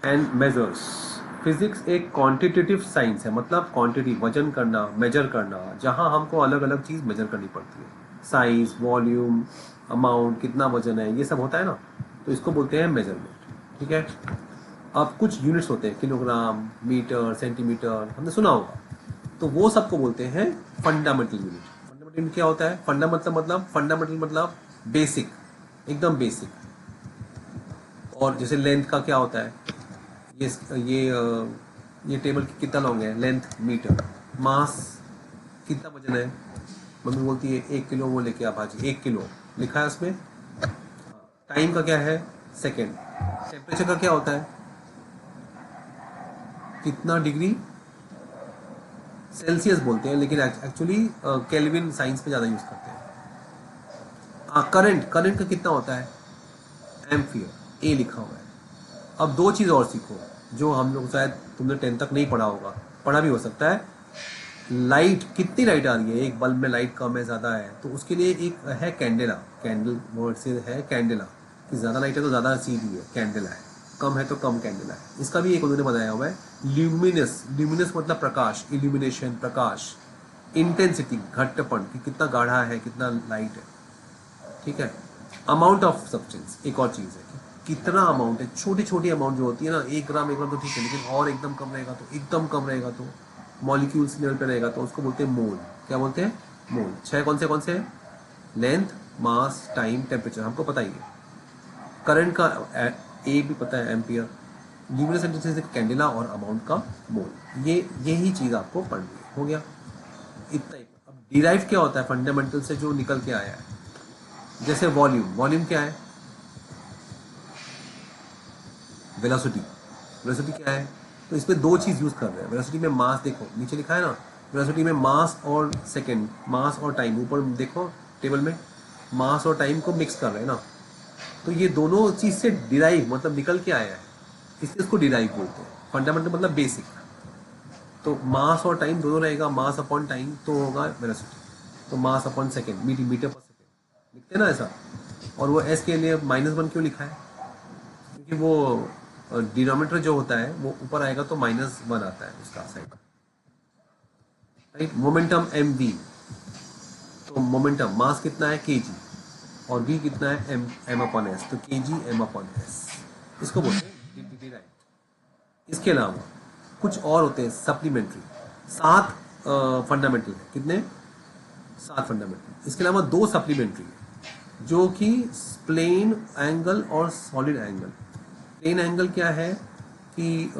And measures. Physics एक quantitative science है, मतलब क्वांटिटी वजन करना, मेजर करना, जहां हमको अलग अलग चीज मेजर करनी पड़ती है। साइज, वॉल्यूम, अमाउंट, कितना वजन है, ये सब होता है ना, तो इसको बोलते हैं मेजरमेंट। ठीक है। अब कुछ यूनिट्स होते हैं, किलोग्राम, मीटर, सेंटीमीटर, हमने सुना होगा, तो वो सबको बोलते हैं फंडामेंटल यूनिट। फंडामेंटल यूनिट क्या होता है? फंडामेंटल मतलब बेसिक, एकदम बेसिक। और जैसे लेंथ का क्या होता है, ये ये ये टेबल कितना लॉन्ग है, लेंथ मीटर। मास, कितना वजन है, मम्मी बोलती है 1 किलो, वो लेके आ भाजी, 1 किलो लिखा है उसमें। टाइम का क्या है, सेकेंड। टेम्परेचर का क्या होता है, कितना डिग्री, सेल्सियस बोलते हैं, लेकिन एक्चुअली केल्विन साइंस पे ज़्यादा यूज़ करते हैं। करंट, करंट का कितना होता है, एम्पियर, ए लिखा हुआ है। अब दो चीज़ और सीखो, जो हम लोग शायद तुमने 10 तक नहीं पढ़ा होगा, पढ़ा भी हो सकता है। लाइट, कितनी लाइट आ रही है, एक बल्ब में लाइट कम है ज़्यादा है, तो उसके लिए एक है कैंडेला। कैंडल वर्ड से है कैंडेला, कि ज़्यादा लाइट है तो ज़्यादा सीधी है, कैंडेला है। कम है तो कम कैंडेला है। इसका भी एक उन्होंने बताया हुआ है। ल्यूमिनस, ल्यूमिनस मतलब प्रकाश, इल्यूमिनेशन, प्रकाश। इंटेंसिटी, घट्टपन, कि कितना गाढ़ा है, कितना लाइट है। ठीक है। अमाउंट ऑफ सब्सटेंस एक और चीज़ है, कि कितना अमाउंट है। छोटी छोटी अमाउंट जो होती है ना, 1 ग्राम, 1 ग्राम तो ठीक है, लेकिन और एकदम कम रहेगा तो, एकदम कम रहेगा तो, मॉलिक्यूल्स लेवल पे रहेगा तो उसको बोलते हैं मोल। क्या बोलते हैं, मोल। छह कौन से हैं? लेंथ, मास, टाइम, टेम्परेचर, हमको पता ही है। करंट का ए भी पता है, एम्पियर। ल्यूमिनस इंटेंसिटी कैंडेला, और अमाउंट का मोल। ये यही चीज़ आपको पढ़नी है, हो गया इतना ही। अब डिराइव क्या होता है फंडामेंटल से, जो निकल के आया है। जैसे वॉल्यूम, वॉल्यूम क्या है, वेलोसिटी। वेलोसिटी क्या है, तो इसमें दो चीज़ यूज़ कर रहे हैं। वेलोसिटी में मास, देखो नीचे लिखा है ना, वेलोसिटी में मास और सेकेंड, मास और टाइम, ऊपर देखो टेबल में, मास और टाइम को मिक्स कर रहे हैं ना, तो ये दोनों चीज़ से डिराइव मतलब निकल के आया है, इसलिए इसको डिराइव बोलते हैं। फंडामेंटल मतलब बेसिक। तो मास और टाइम दोनों रहेगा, मास अपॉन टाइम तो होगा वेलोसिटी। तो मास अपॉन सेकेंड, मीटर पर सेकेंड लिखते हैं ना ऐसा। और वो एस के लिए -1 क्यों लिखा है, क्योंकि वो डिनोमीटर जो होता है वो ऊपर आएगा तो -1 आता है उसका side. Right. Momentum m v, तो मोमेंटम, मास कितना है केजी, और वी कितना है एम अपॉन एस, तो केजी एम अपॉन एस, इसको बोलते हैं डिराइव्ड। इसके अलावा कुछ और होते हैं सप्लीमेंट्री। 7 फंडामेंटल है, कितने, 7 फंडामेंटल। इसके अलावा 2 सप्लीमेंट्री है, जो कि प्लेन एंगल और सॉलिड एंगल। प्लेन एंगल क्या है, कि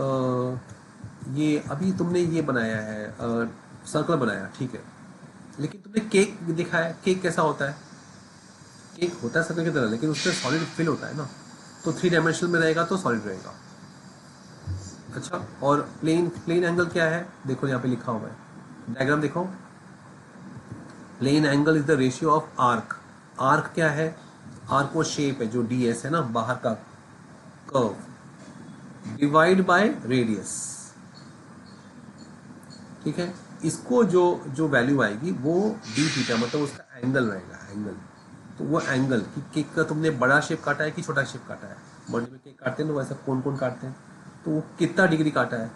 ये अभी तुमने ये बनाया है, सर्कल बनाया, ठीक है, लेकिन तुमने केक देखा है, केक कैसा होता है, केक होता है सर्कल की तरह, लेकिन उसमें सॉलिड फिल होता है ना, तो 3 डायमेंशनल में रहेगा तो सॉलिड रहेगा। अच्छा, और प्लेन प्लेन एंगल क्या है, देखो यहाँ पे लिखा हुआ है, डायग्राम देखो। Plane angle is the ratio of arc. Arc क्या है, आर्क वो शेप है जो डी एस है ना, बाहर का कर्व, डिवाइड बाय रेडियस। ठीक है। इसको जो जो वैल्यू आएगी वो डी थीटा, मतलब उसका एंगल रहेगा, एंगल। तो वो एंगल, कि केक का तुमने बड़ा शेप काटा है कि छोटा शेप काटा है, बर्थडे में केक काटते हैं ना, वैसा कौन कौन काटते हैं, तो वो कितना डिग्री काटा है,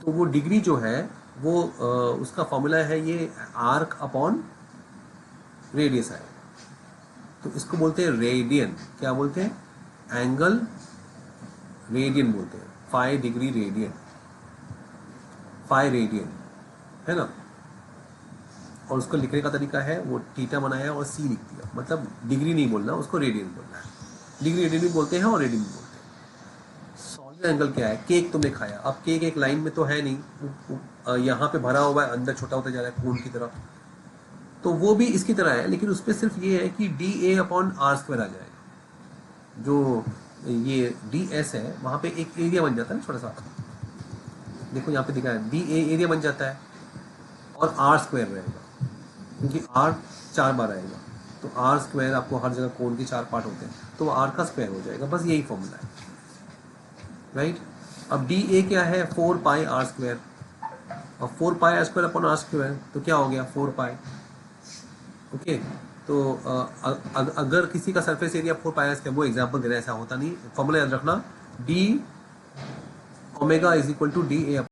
तो वो डिग्री जो है वो उसका फॉर्मूला है ये आर्क अपॉन रेडियस है। तो इसको बोलते हैं रेडियन। क्या बोलते हैं, एंगल रेडियन बोलते हैं, 5 डिग्री रेडियन, 5 रेडियन, है ना। और उसको लिखने का तरीका है, वो थीटा बनाया और सी लिख दिया, मतलब डिग्री नहीं बोलना, उसको रेडियन बोलना है। डिग्री रेडियन भी बोलते हैं और रेडियन भी बोलते हैं। सॉलिड एंगल क्या है, केक तुमने खाया, अब केक एक लाइन में तो है नहीं, यहाँ पे भरा हुआ है, अंदर छोटा होता जा रहा है खून की तरह, तो वो भी इसकी तरह है, लेकिन उस पर सिर्फ ये है कि D A upon R square आ जाएगा। जो ये डी एस है, वहाँ पे एक एरिया बन जाता है ना छोटा सा, देखो यहाँ पे दिखा है, डी ए एरिया बन जाता है, और आर स्क्वायर रहेगा, क्योंकि आर 4 बार आएगा, तो आर स्क्वायर, आपको हर जगह कोण के 4 पार्ट होते हैं, तो आर का स्क्वायर हो जाएगा, बस यही फॉर्मूला है। राइट। अब डी ए क्या है, 4 पाई आर स्क्वायर, और 4 pi are square upon R square, तो क्या हो गया, 4 पाई। ओके। तो अगर किसी का surface area 4 pi are square, वो एग्जाम्पल दे रहा है, ऐसा होता नहीं, फॉर्मूला याद रखना, d omega is equal to d A